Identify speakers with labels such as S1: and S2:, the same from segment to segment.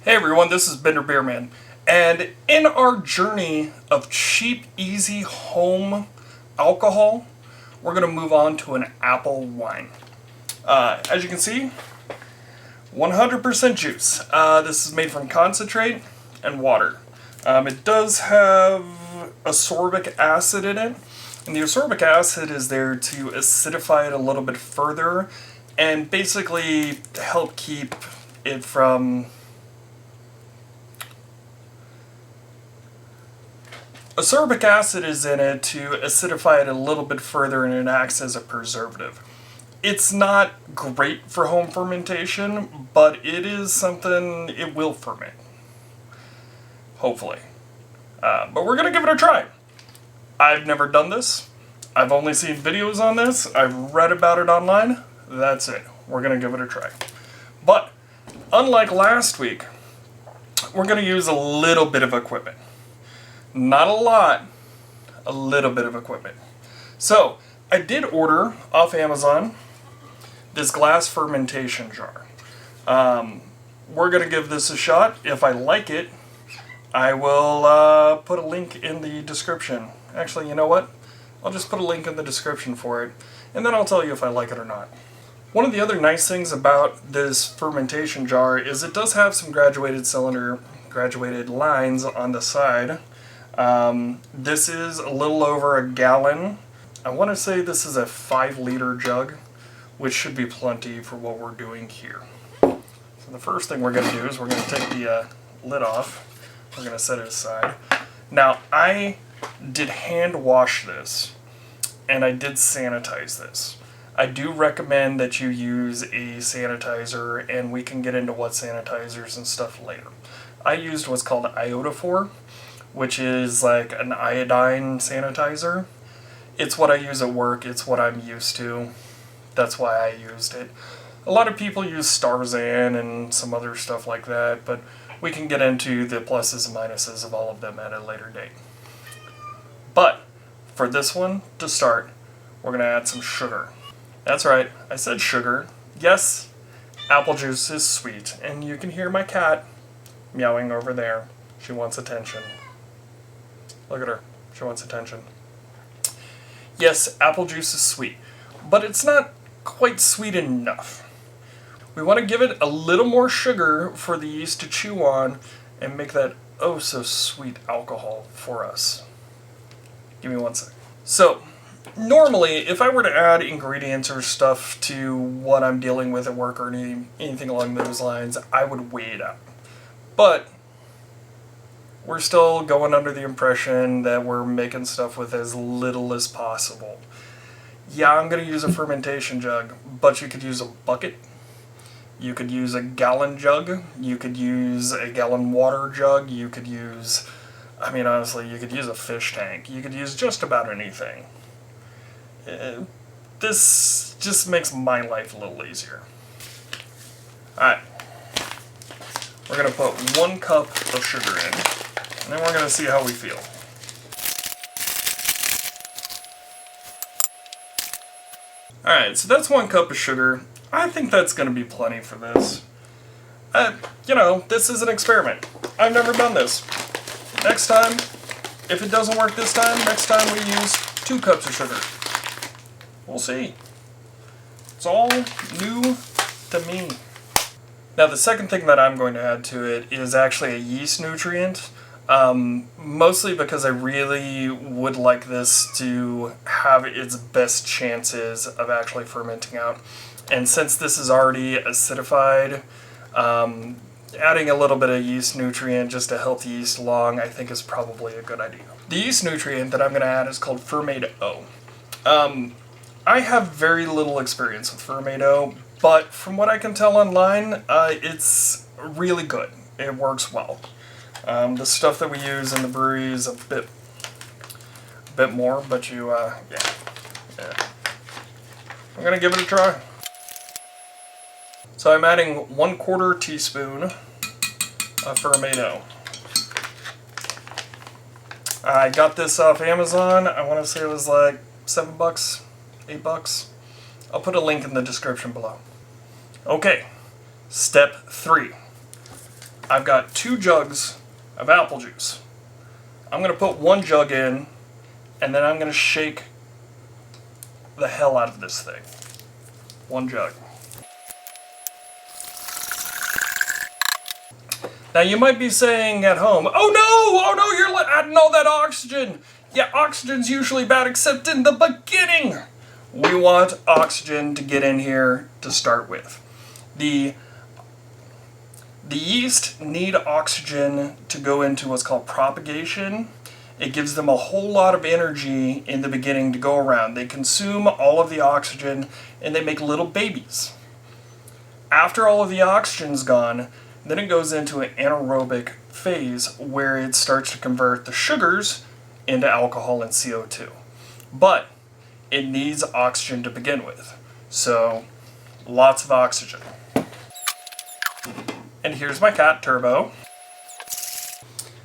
S1: Hey everyone, this is Bender Beerman, and in our journey of cheap, easy home alcohol, we're going to move on to an apple wine. As you can see, 100% juice. This is made from concentrate and water. It does have ascorbic acid in it, and the ascorbic acid is there to acidify it a little bit further and basically help keep it from... Ascorbic acid is in it to acidify it a little bit further, and it acts as a preservative. It's not great for home fermentation, but it is something it will ferment. Hopefully. But we're going to give it a try. I've never done this. I've only seen videos on this. I've read about it online. That's it. We're going to give it a try. But, unlike last week, we're going to use a little bit of equipment. Not a lot, a little bit of equipment. So, I did order off Amazon this glass fermentation jar. We're going to give this a shot. If I like it, I will put a link in the description. Actually, you know what? I'll just put a link in the description for it, and then I'll tell you if I like it or not. One of the other nice things about this fermentation jar is it does have some graduated lines on the side. This is a little over a gallon. I want to say this is a 5-liter jug, which should be plenty for what we're doing here. So the first thing we're going to do is we're going to take the lid off. We're going to set it aside. Now, I did hand wash this, and I did sanitize this. I do recommend that you use a sanitizer, and we can get into what sanitizers and stuff later. I used what's called iodophor, which is like an iodine sanitizer. It's what I use at work. It's what I'm used to. That's why I used it. A lot of people use Starzan and some other stuff like that, but we can get into the pluses and minuses of all of them at a later date. But for this one, to start, we're going to add some sugar. That's right, I said sugar. Yes, apple juice is sweet, and you can hear my cat meowing over there. She wants attention. Look at her. She wants attention. Yes, apple juice is sweet, but it's not quite sweet enough. We want to give it a little more sugar for the yeast to chew on and make that oh so sweet alcohol for us. Give me one sec. So, normally, if I were to add ingredients or stuff to what I'm dealing with at work or anything along those lines, I would weigh it out. But we're still going under the impression that we're making stuff with as little as possible. Yeah, I'm going to use a fermentation jug, but you could use a bucket. You could use a gallon jug. You could use a gallon water jug. You could use, I mean, honestly, you could use a fish tank. You could use just about anything. This just makes my life a little easier. Alright. We're going to put 1 cup of sugar in. And then we're going to see how we feel. Alright, so that's 1 cup of sugar. I think that's going to be plenty for this. You know, this is an experiment. I've never done this. Next time, if it doesn't work this time, next time we use 2 cups of sugar. We'll see. It's all new to me. Now, the second thing that I'm going to add to it is actually a yeast nutrient. Mostly because I really would like this to have its best chances of actually fermenting out. And since this is already acidified, adding a little bit of yeast nutrient just to help the yeast along, I think is probably a good idea. The yeast nutrient that I'm going to add is called Fermento. I have very little experience with Fermento, but from what I can tell online, it's really good. It works well. The stuff that we use in the brewery is a bit more, but yeah. I'm going to give it a try. So I'm adding 1/4 teaspoon of Fermento. I got this off Amazon. I want to say it was like $7, $8. I'll put a link in the description below. Okay, step 3. I've got 2 jugs of apple juice. I'm going to put 1 jug in, and then I'm going to shake the hell out of this thing. 1 jug. Now you might be saying at home, oh no, you're adding all that oxygen. Yeah, oxygen's usually bad except in the beginning. We want oxygen to get in here to start with. The yeast need oxygen to go into what's called propagation. It gives them a whole lot of energy in the beginning to go around. They consume all of the oxygen and they make little babies. After all of the oxygen's gone, then it goes into an anaerobic phase where it starts to convert the sugars into alcohol and CO2. But it needs oxygen to begin with. So, lots of oxygen. And here's my cat, Turbo.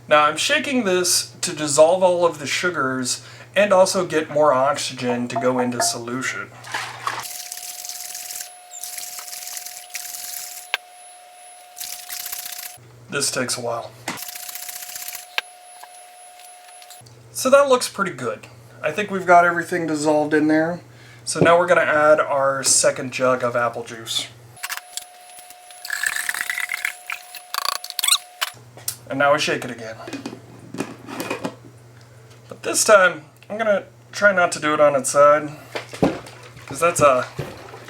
S1: Now I'm shaking this to dissolve all of the sugars and also get more oxygen to go into solution. This takes a while. So that looks pretty good. I think we've got everything dissolved in there. So now we're going to add our second jug of apple juice. And now we shake it again. But this time, I'm going to try not to do it on its side, because that's a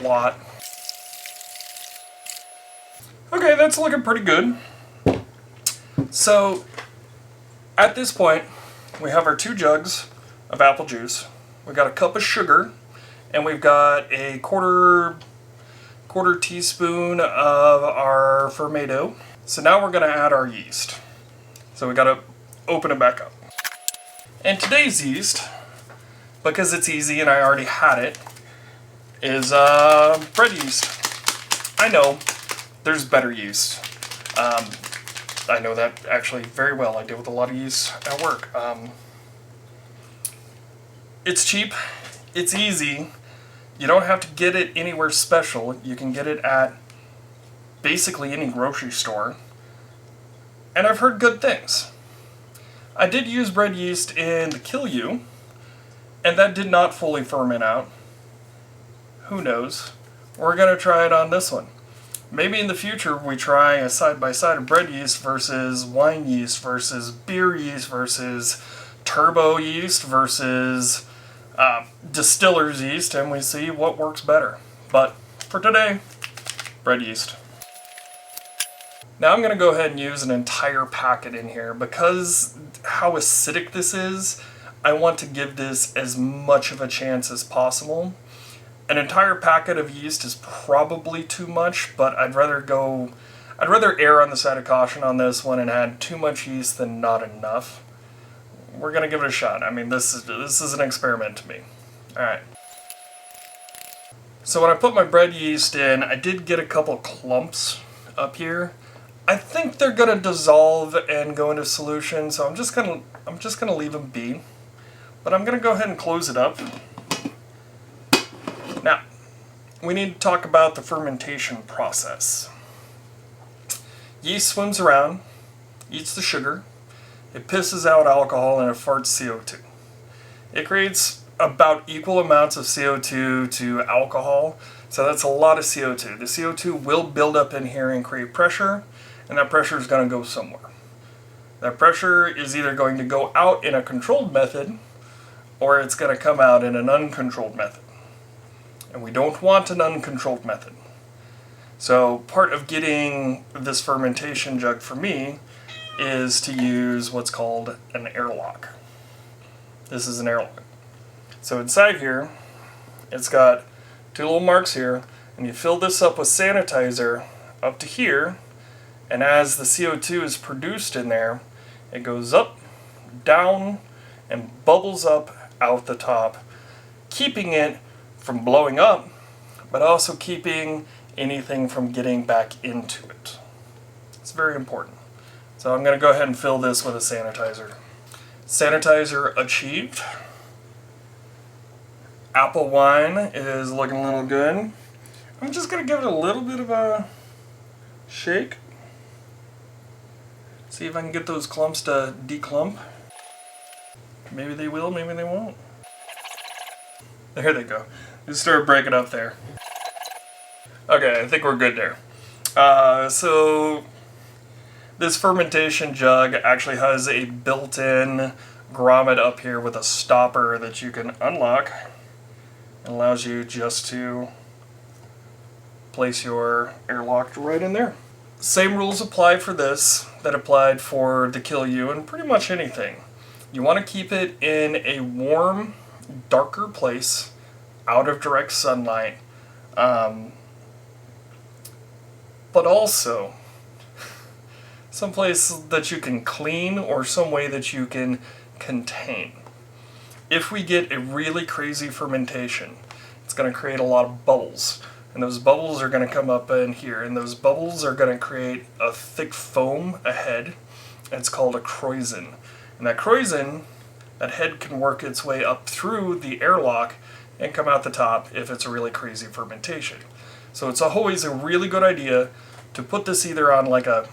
S1: lot. Okay, that's looking pretty good. So, at this point, we have our 2 jugs of apple juice. We've got a cup of sugar, and we've got a quarter teaspoon of our fermento. So now we're going to add our yeast. So we got to open it back up. And today's yeast, because it's easy and I already had it, is bread yeast. I know there's better yeast. I know that actually very well. I deal with a lot of yeast at work. It's cheap, it's easy. You don't have to get it anywhere special. You can get it at basically any grocery store. And I've heard good things. I did use bread yeast in the Kill You, and that did not fully ferment out. Who knows? We're going to try it on this one. Maybe in the future we try a side-by-side of bread yeast versus wine yeast versus beer yeast versus turbo yeast versus distiller's yeast, and we see what works better. But for today, bread yeast. Now I'm going to go ahead and use an entire packet in here because how acidic this is, I want to give this as much of a chance as possible. An entire packet of yeast is probably too much, but I'd rather err on the side of caution on this one and add too much yeast than not enough. We're going to give it a shot. I mean, this is an experiment to me. Alright. So when I put my bread yeast in, I did get a couple clumps up here. I think they're going to dissolve and go into solution, so I'm just going to leave them be. But I'm going to go ahead and close it up. Now, we need to talk about the fermentation process. Yeast swims around, eats the sugar, it pisses out alcohol, and it farts CO2. It creates about equal amounts of CO2 to alcohol, so that's a lot of CO2. The CO2 will build up in here and create pressure, and that pressure is going to go somewhere. That pressure is either going to go out in a controlled method, or it's going to come out in an uncontrolled method. And we don't want an uncontrolled method. So part of getting this fermentation jug for me is to use what's called an airlock. This is an airlock. So inside here, it's got 2 little marks here, and you fill this up with sanitizer up to here, and as the CO2 is produced in there, it goes up, down, and bubbles up out the top, keeping it from blowing up, but also keeping anything from getting back into it. It's very important. So I'm going to go ahead and fill this with a sanitizer. Sanitizer achieved. Apple wine is looking a little good. I'm just going to give it a little bit of a shake. See if I can get those clumps to declump. Maybe they will, maybe they won't. There they go. Just start breaking up there. Okay, I think we're good there. So this fermentation jug actually has a built-in grommet up here with a stopper that you can unlock. It allows you just to place your airlock right in there. Same rules apply for this that applied for the Kill-U and pretty much anything. You want to keep it in a warm, darker place, out of direct sunlight, but also someplace that you can clean or some way that you can contain. If we get a really crazy fermentation, it's going to create a lot of bubbles. And those bubbles are going to come up in here, and those bubbles are going to create a thick foam ahead. It's called a kreuzen. And that kreuzen, that head can work its way up through the airlock and come out the top if it's a really crazy fermentation. So it's always a really good idea to put this either on like a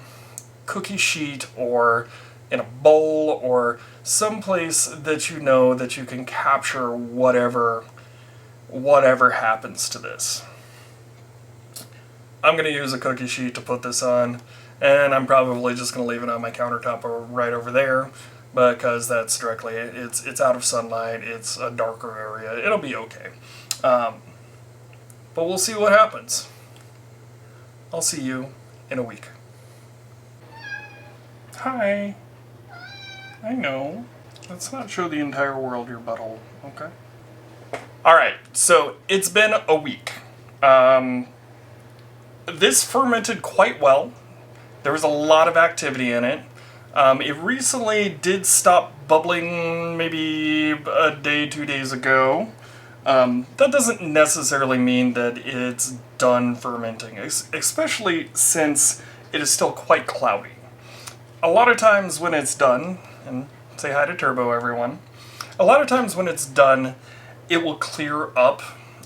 S1: cookie sheet or in a bowl or someplace that you know that you can capture whatever happens to this. I'm going to use a cookie sheet to put this on, and I'm probably just going to leave it on my countertop or right over there because that's directly, it's out of sunlight, it's a darker area, it'll be okay. But we'll see what happens. I'll see you in a week. Hi. I know. Let's not show the entire world your butthole, okay? Alright, so it's been a week. This fermented quite well. There was a lot of activity in it. It recently did stop bubbling maybe a day, 2 days ago. That doesn't necessarily mean that it's done fermenting, especially since it is still quite cloudy. A lot of times when it's done, and say hi to Turbo everyone, a lot of times when it's done, it will clear up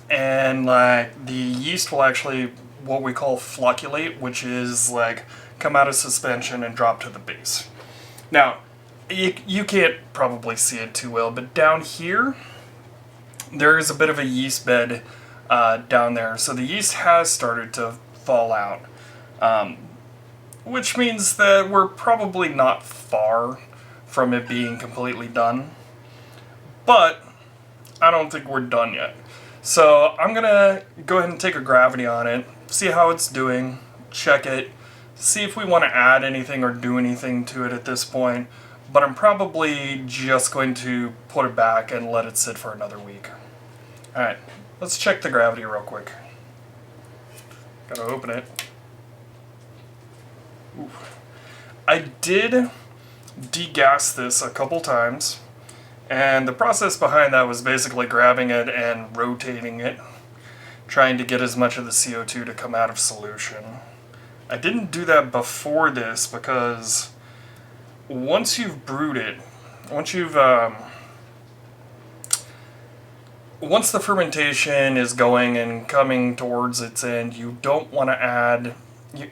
S1: and like the yeast will actually what we call flocculate, which is like come out of suspension and drop to the base. Now, you can't probably see it too well, but down here, there is a bit of a yeast bed down there. So the yeast has started to fall out, which means that we're probably not far from it being completely done. But I don't think we're done yet. So I'm going to go ahead and take a gravity on it, see how it's doing, check it, see if we want to add anything or do anything to it at this point. But I'm probably just going to put it back and let it sit for another week. Alright, let's check the gravity real quick. Gotta open it. Ooh. I did degas this a couple times, and the process behind that was basically grabbing it and rotating it, trying to get as much of the CO2 to come out of solution. I didn't do that before this because once you've brewed it, once the fermentation is going and coming towards its end, you don't want to add,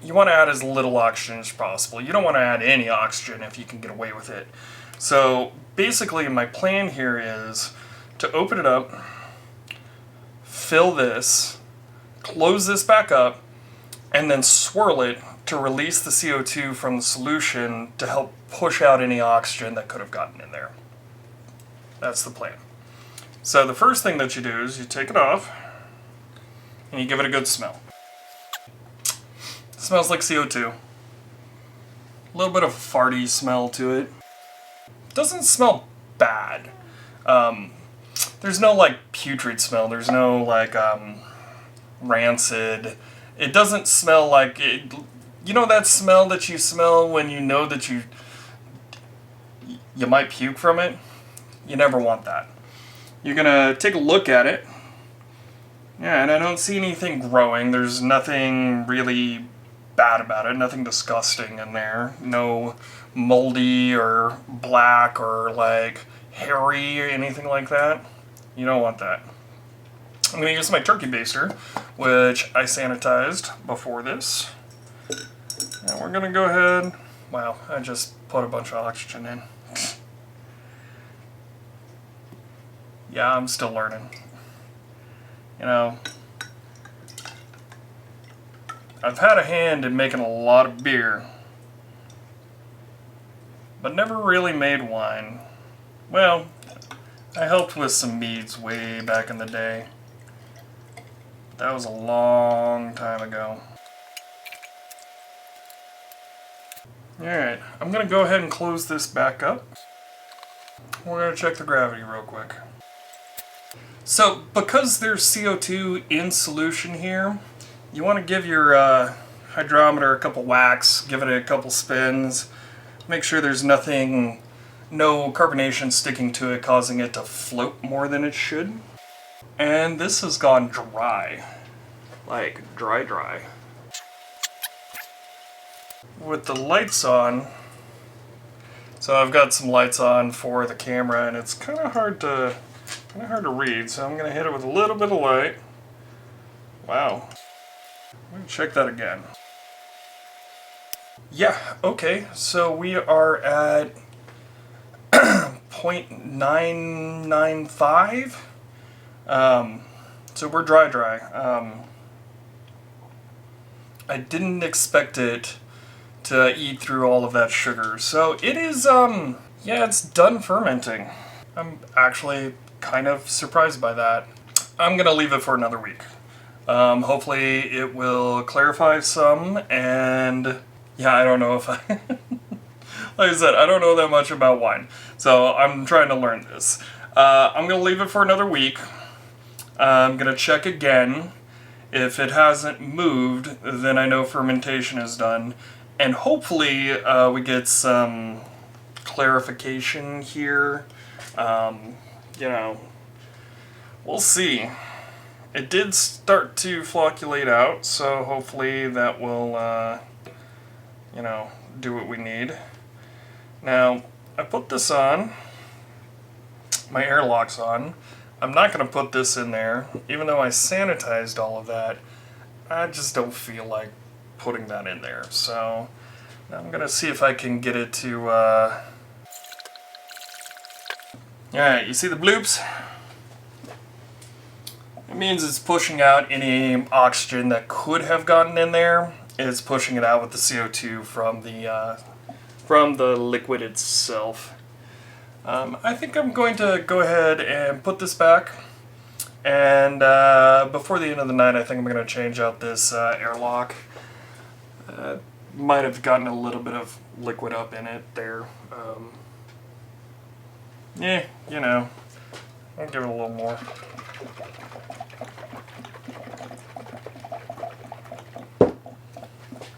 S1: you want to add as little oxygen as possible. You don't want to add any oxygen if you can get away with it. So basically my plan here is to open it up, fill this, close this back up, and then swirl it to release the CO2 from the solution to help push out any oxygen that could have gotten in there. That's the plan. So the first thing that you do is you take it off and you give it a good smell. It smells like CO2. A little bit of a farty smell to it. It doesn't smell bad. There's no like putrid smell. There's no like rancid. It doesn't smell like it. You know that smell that you smell when you know that you might puke from it? You never want that. You're gonna take a look at it. Yeah, and I don't see anything growing. There's nothing really bad about it. Nothing disgusting in there. No moldy or black or like hairy or anything like that. You don't want that. I'm going to use my turkey baster, which I sanitized before this. And we're going to go ahead, Wow, I just put a bunch of oxygen in. Yeah, I'm still learning. You know, I've had a hand in making a lot of beer, but never really made wine. Well, I helped with some meads way back in the day. That was a long time ago. Alright, I'm going to go ahead and close this back up. We're going to check the gravity real quick. So, because there's CO2 in solution here, you want to give your hydrometer a couple whacks, give it a couple spins, make sure there's no carbonation sticking to it causing it to float more than it should. And this has gone dry. Like, dry. With the lights on, so I've got some lights on for the camera and it's kind of hard to read, so I'm going to hit it with a little bit of light. Wow. Let me check that again. Yeah, okay, so we are at 0.995. So we're dry. I didn't expect it to eat through all of that sugar. So it is, yeah, it's done fermenting. I'm actually kind of surprised by that. I'm gonna leave it for another week. Hopefully it will clarify some, and yeah, I don't know if like I said, I don't know that much about wine, so I'm trying to learn this. I'm gonna leave it for another week. I'm gonna check again. If it hasn't moved, then I know fermentation is done. And hopefully we get some clarification here. You know, we'll see. It did start to flocculate out, so hopefully that will, you know, do what we need. Now, I put this on. My airlock's on. I'm not going to put this in there, even though I sanitized all of that. I just don't feel like putting that in there. So I'm going to see if I can get it to... Alright, you see the bloops? It means it's pushing out any oxygen that could have gotten in there. It's pushing it out with the CO2 from the liquid itself. I think I'm going to go ahead and put this back, and before the end of the night I think I'm going to change out this airlock. Might have gotten a little bit of liquid up in it there. Yeah, you know, I'll give it a little more.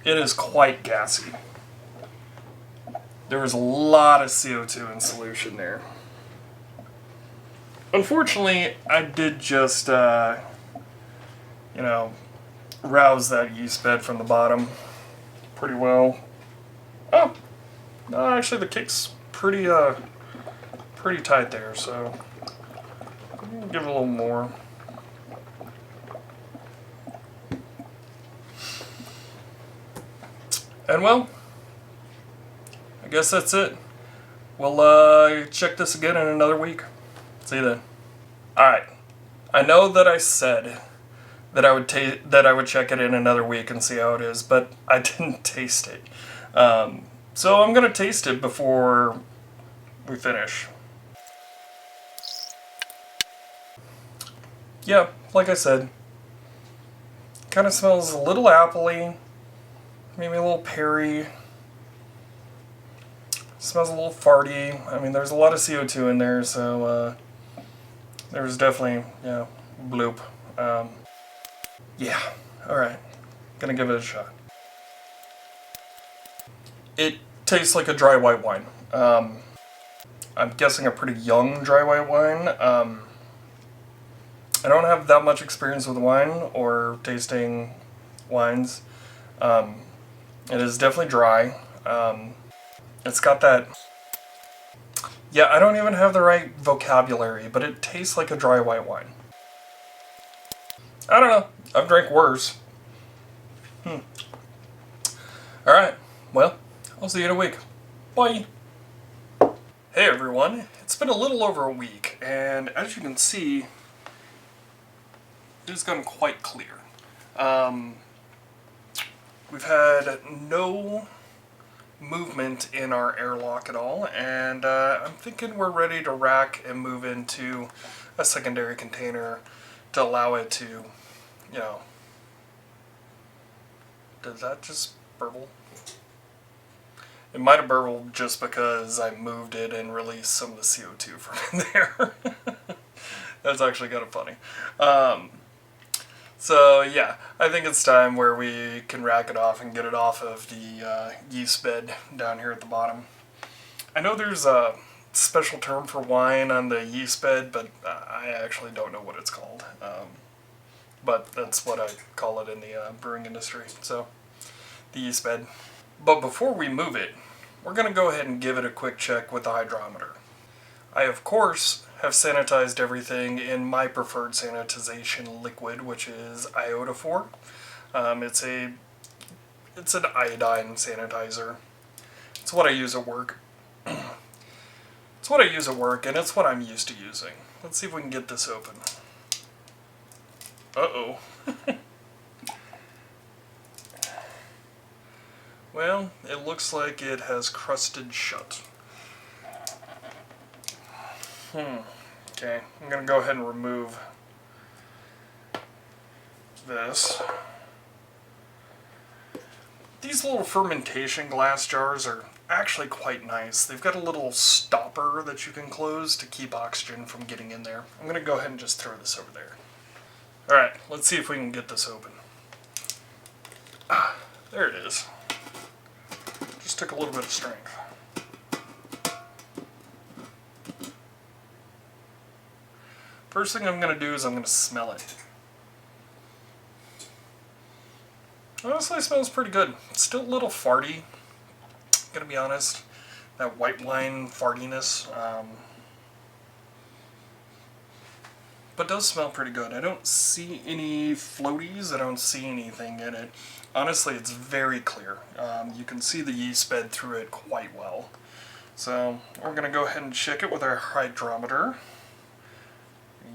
S1: It is quite gassy. There was a lot of CO2 in solution there. Unfortunately, I did just, you know, rouse that yeast bed from the bottom pretty well. Oh, no, actually the cake's pretty tight there, so I'll give it a little more. And well, I guess that's it. We'll check this again in another week. See you then. Alright. I know that I said that I would check it in another week and see how it is, but I didn't taste it. So I'm gonna taste it before we finish. Yeah, like I said, kind of smells a little appley, maybe a little peary. Smells a little farty. I mean, there's a lot of CO2 in there, so there's definitely, yeah, bloop. Yeah, alright. Gonna give it a shot. It tastes like a dry white wine. I'm guessing a pretty young dry white wine. I don't have that much experience with wine or tasting wines. It is definitely dry. It's got that... Yeah, I don't even have the right vocabulary, but it tastes like a dry white wine. I don't know. I've drank worse. Alright, well, I'll see you in a week. Bye! Hey everyone, it's been a little over a week, and as you can see, it has gotten quite clear. We've had no movement in our airlock at all, and I'm thinking we're ready to rack and move into a secondary container to allow it to, you know... Did that just burble? It might have burbled just because I moved it and released some of the CO2 from in there. That's actually kind of funny. So yeah, I think it's time where we can rack it off and get it off of the yeast bed down here at the bottom. I know there's a special term for wine on the yeast bed, but I actually don't know what it's called. But that's what I call it in the brewing industry, so the yeast bed. But before we move it, we're going to go ahead and give it a quick check with the hydrometer. I, of course, have sanitized everything in my preferred sanitization liquid, which is iodophor. It's an iodine sanitizer. It's what I use at work. It's what I use at work, and it's what I'm used to using. Let's see if we can get this open. Uh-oh. Well, it looks like it has crusted shut. Okay, I'm going to go ahead and remove this. These little fermentation glass jars are actually quite nice. They've got a little stopper that you can close to keep oxygen from getting in there. I'm going to go ahead and just throw this over there. Alright, let's see if we can get this open. Ah, there it is. Just took a little bit of strength. First thing I'm going to do is I'm going to smell it. Honestly, it smells pretty good. It's still a little farty, gonna be honest. That white wine fartiness. But does smell pretty good. I don't see any floaties. I don't see anything in it. Honestly, it's very clear. You can see the yeast bed through it quite well. So we're going to go ahead and check it with our hydrometer.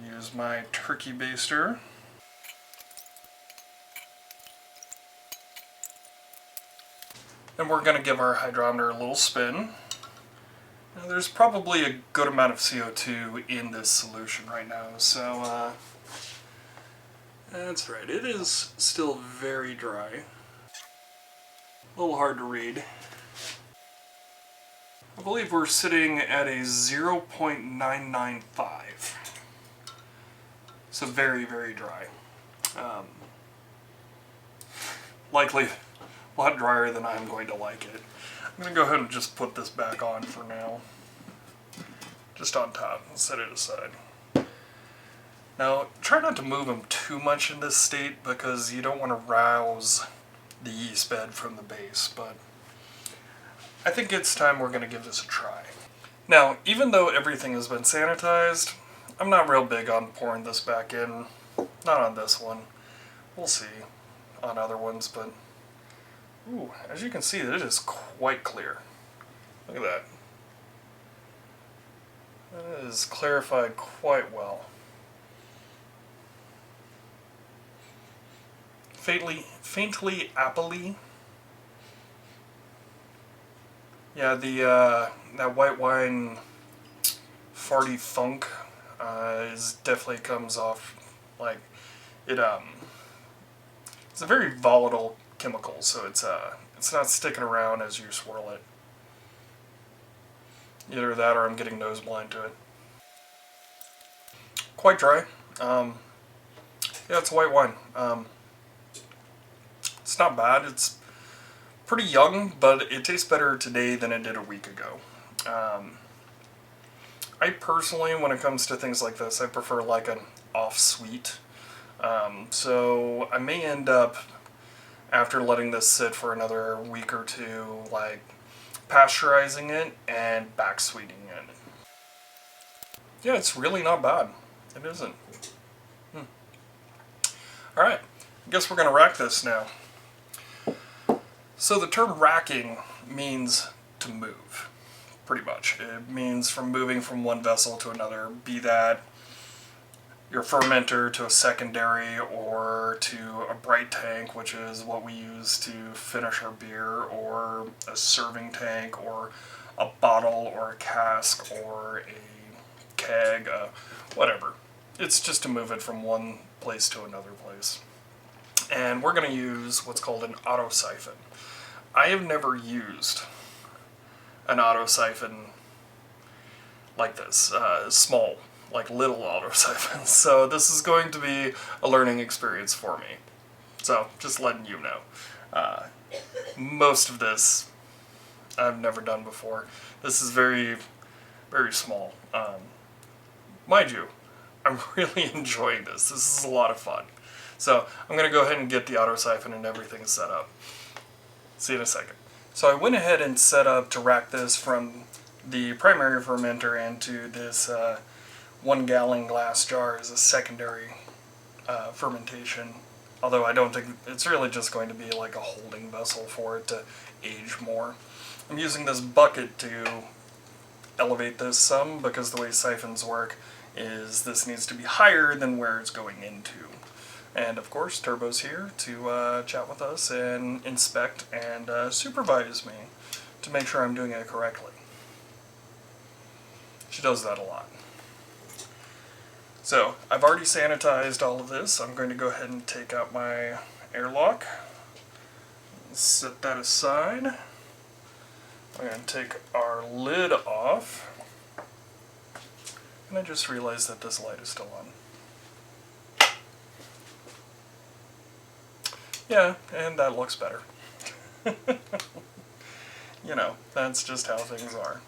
S1: Use my turkey baster. And we're going to give our hydrometer a little spin. Now, there's probably a good amount of CO2 in this solution right now, so that's right, it is still very dry. A little hard to read. I believe we're sitting at a 0.995. So very, very dry. Likely a lot drier than I'm going to like it. I'm going to go ahead and just put this back on for now. Just on top and set it aside. Now, try not to move them too much in this state because you don't want to rouse the yeast bed from the base, but I think it's time we're going to give this a try. Now, even though everything has been sanitized, I'm not real big on pouring this back in. Not on this one. We'll see on other ones, but ooh, as you can see, it is quite clear. Look at that. That is clarified quite well. Faintly appley. Yeah, that white wine farty funk definitely comes off like it. It's a very volatile chemical, so it's not sticking around as you swirl it. Either that or I'm getting nose blind to it. Quite dry. Yeah, it's white wine. It's not bad. It's pretty young, but it tastes better today than it did a week ago. I personally, when it comes to things like this, I prefer like an off-sweet. So I may end up, after letting this sit for another week or two, like pasteurizing it and back sweetening it. Yeah, it's really not bad. It isn't. Alright, I guess we're going to rack this now. So the term racking means to move, pretty much. It means from moving from one vessel to another, be that your fermenter to a secondary or to a bright tank, which is what we use to finish our beer, or a serving tank, or a bottle, or a cask, or a keg, whatever. It's just to move it from one place to another place. And we're going to use what's called an auto siphon. I have never used an auto siphon like this, small, like little auto siphons. So this is going to be a learning experience for me. So just letting you know. Most of this I've never done before. This is very, very small. Mind you, I'm really enjoying this. This is a lot of fun. So I'm going to go ahead and get the auto siphon and everything set up. See you in a second. So I went ahead and set up to rack this from the primary fermenter into this 1 gallon glass jar as a secondary fermentation. Although I don't think it's really just going to be like a holding vessel for it to age more. I'm using this bucket to elevate this some because the way siphons work is this needs to be higher than where it's going into. And of course, Turbo's here to chat with us and inspect and supervise me to make sure I'm doing it correctly. She does that a lot. So, I've already sanitized all of this. I'm going to go ahead and take out my airlock. Set that aside. I'm going to take our lid off. And I just realized that this light is still on. Yeah, and that looks better. You know, that's just how things are.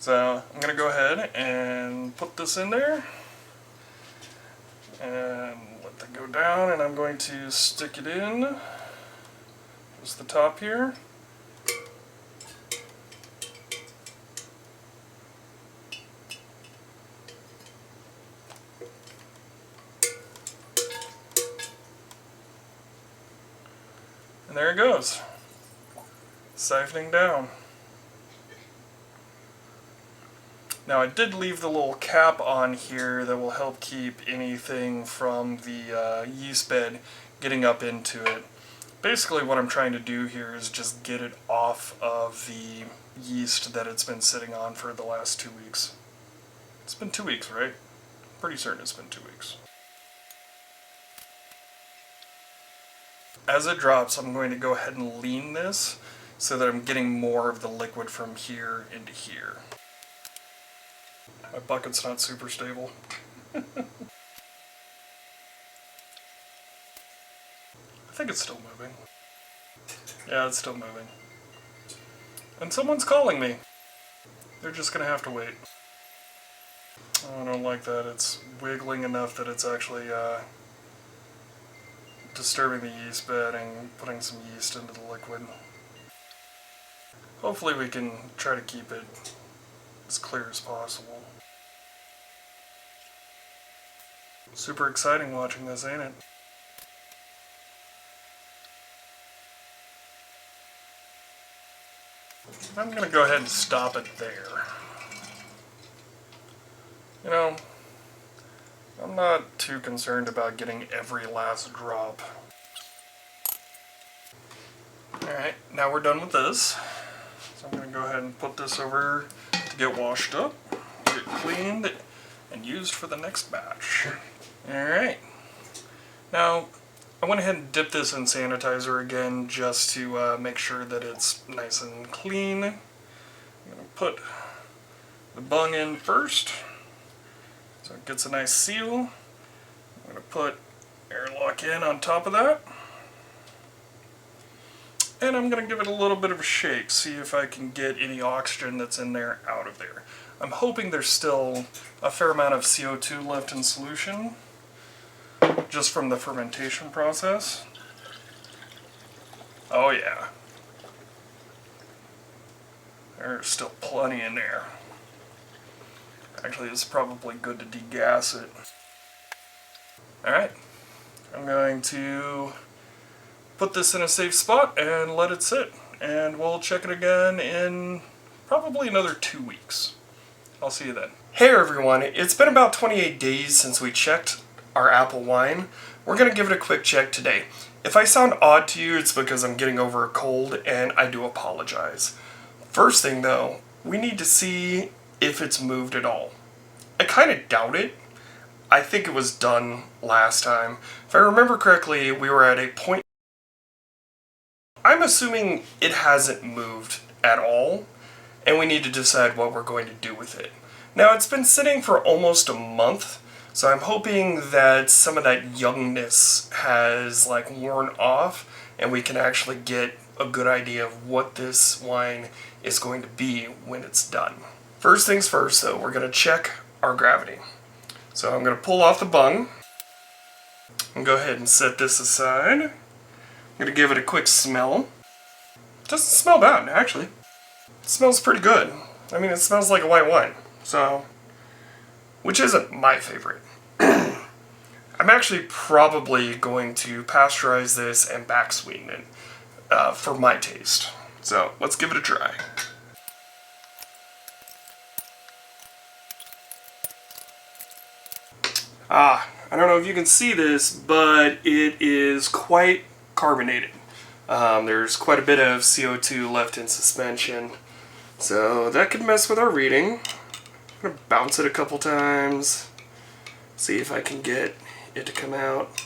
S1: So I'm going to go ahead and put this in there and let that go down, and I'm going to stick it in just the top here. And there it goes, siphoning down. Now I did leave the little cap on here that will help keep anything from the yeast bed getting up into it. Basically what I'm trying to do here is just get it off of the yeast that it's been sitting on for the last 2 weeks. It's been 2 weeks, right? Pretty certain it's been 2 weeks. As it drops, I'm going to go ahead and lean this so that I'm getting more of the liquid from here into here. My bucket's not super stable. I think it's still moving. Yeah, it's still moving. And someone's calling me. They're just gonna have to wait. Oh, I don't like that. It's wiggling enough that it's actually disturbing the yeast bed and putting some yeast into the liquid. Hopefully we can try to keep it as clear as possible. Super exciting watching this, ain't it? I'm gonna go ahead and stop it there. You know, I'm not too concerned about getting every last drop. Alright, now we're done with this. So I'm going to go ahead and put this over to get washed up, get cleaned, and used for the next batch. Alright. Now, I went ahead and dipped this in sanitizer again just to make sure that it's nice and clean. I'm going to put the bung in first, so it gets a nice seal. I'm going to put airlock in on top of that. And I'm going to give it a little bit of a shake, see if I can get any oxygen that's in there out of there. I'm hoping there's still a fair amount of CO2 left in solution, just from the fermentation process. Oh yeah. There's still plenty in there. Actually, it's probably good to degas it. Alright, I'm going to put this in a safe spot and let it sit. and we'll check it again in probably another 2 weeks. I'll see you then. Hey everyone, it's been about 28 days since we checked our apple wine. We're going to give it a quick check today. If I sound odd to you, it's because I'm getting over a cold, and I do apologize. First thing though, we need to see if it's moved at all. I kind of doubt it. I think it was done last time. If I remember correctly, we were at a point. I'm assuming it hasn't moved at all, and we need to decide what we're going to do with it. Now, it's been sitting for almost a month, so I'm hoping that some of that youngness has worn off, and we can actually get a good idea of what this wine is going to be when it's done. First things first, though, we're going to check our gravity. So I'm going to pull off the bung and go ahead and set this aside. I'm going to give it a quick smell. It doesn't smell bad, actually. It smells pretty good. I mean, it smells like a white wine, so, which isn't my favorite. I'm actually probably going to pasteurize this and back sweeten it for my taste. So let's give it a try. I don't know if you can see this, but it is quite carbonated. There's quite a bit of CO2 left in suspension, so that could mess with our reading. I'm going to bounce it a couple times, see if I can get it to come out.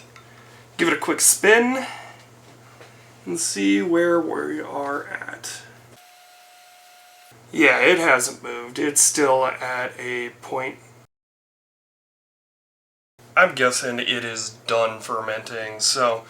S1: Give it a quick spin, and see where we are at. Yeah, it hasn't moved. It's still at a point. I'm guessing it is done fermenting, so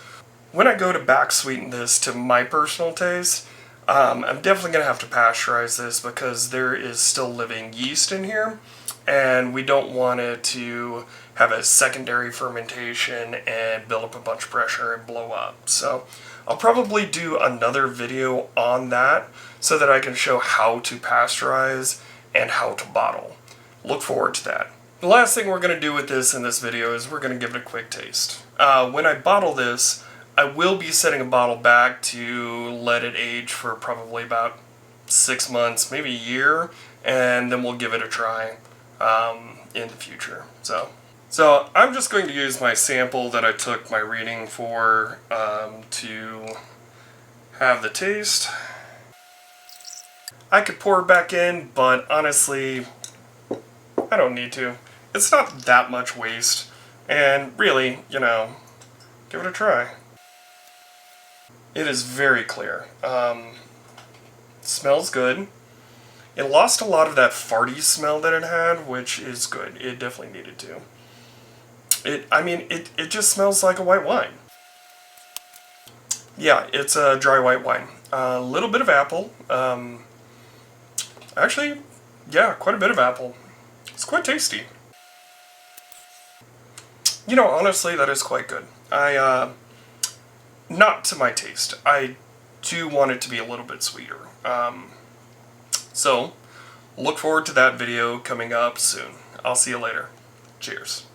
S1: when I go to back sweeten this to my personal taste, I'm definitely going to have to pasteurize this because there is still living yeast in here, and we don't want it to have a secondary fermentation and build up a bunch of pressure and blow up. So I'll probably do another video on that so that I can show how to pasteurize and how to bottle. Look forward to that. The last thing we're going to do with this in this video is we're going to give it a quick taste. When I bottle this, I will be setting a bottle back to let it age for probably about 6 months, maybe a year, and then we'll give it a try in the future. So I'm just going to use my sample that I took my reading for to have the taste. I could pour it back in, but honestly, I don't need to. It's not that much waste, and really, give it a try. It is very clear. Smells good. It lost a lot of that farty smell that it had, which is good. It definitely needed to. It just smells like a white wine. Yeah, it's a dry white wine. A little bit of apple. Actually, yeah, quite a bit of apple. It's quite tasty. Honestly, that is quite good. Not to my taste. I do want it to be a little bit sweeter. So, look forward to that video coming up soon. I'll see you later. Cheers.